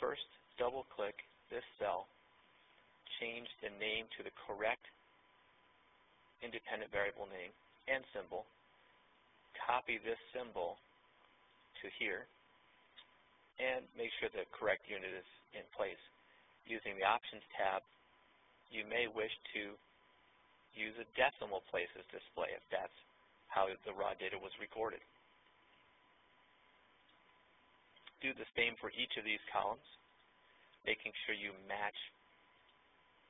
first double-click this cell, change the name to the correct independent variable name and symbol, copy this symbol to here, and make sure the correct unit is in place. Using the Options tab, you may wish to use a decimal places display if that's how the raw data was recorded. Do the same for each of these columns, making sure you match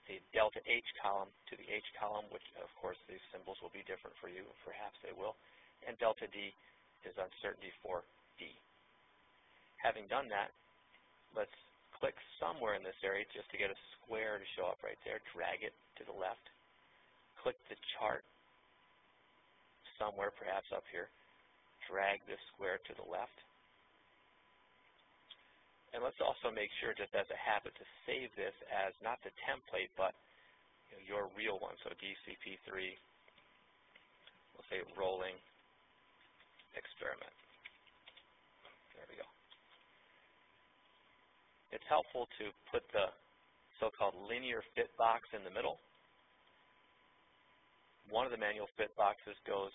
the delta H column to the H column, which of course these symbols will be different for you, perhaps they will, and delta D is uncertainty for D. Having done that, let's click somewhere in this area just to get a square to show up right there, drag it to the left, click the chart somewhere, perhaps up here, drag this square to the left. And let's also make sure, just as a habit, to save this as not the template, but your real one. So DCP3, we'll say rolling experiment. There we go. It's helpful to put the so-called linear fit box in the middle. One of the manual fit boxes goes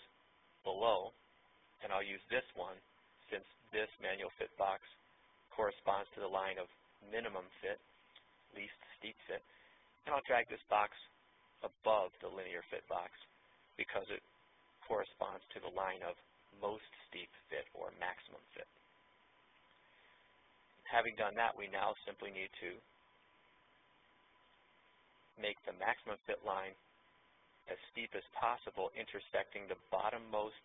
below, and I'll use this one since this manual fit box corresponds to the line of minimum fit, least steep fit, and I'll drag this box above the linear fit box because it corresponds to the line of most steep fit or maximum fit. Having done that, we now simply need to make the maximum fit line as steep as possible, intersecting the bottommost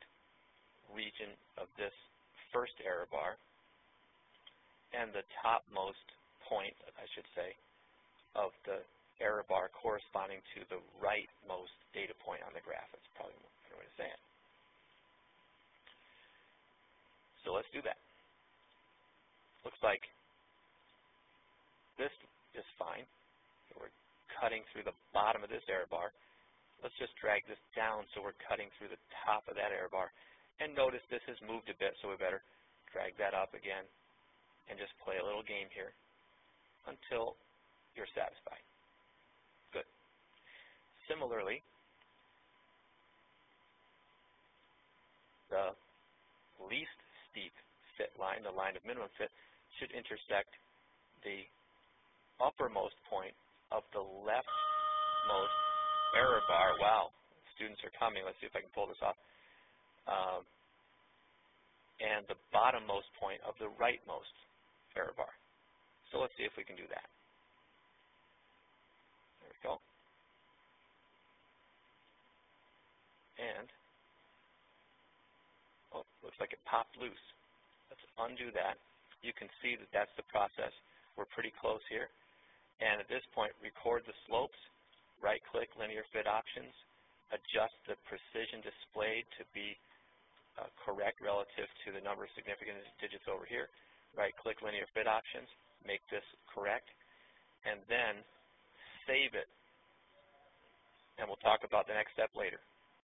region of this first error bar and the topmost point, I should say, of the error bar corresponding to the rightmost data point on the graph. That's probably a better way to say it. So let's do that. Looks like this is fine. We're cutting through the bottom of this error bar. Let's just drag this down so we're cutting through the top of that error bar. And notice this has moved a bit, so we better drag that up again and just play a little game here until you're satisfied. Good. Similarly, the least steep fit line, the line of minimum fit, should intersect the uppermost point of the leftmost error bar. Wow, students are coming. Let's see if I can pull this off. And the bottommost point of the rightmost error bar. So let's see if we can do that. There we go. And, oh, looks like it popped loose. Let's undo that. You can see that that's the process. We're pretty close here. And at this point, record the slopes, right-click linear fit options, adjust the precision displayed to be correct relative to the number of significant digits over here. Right-click linear fit options, make this correct, and then save it. And we'll talk about the next step later.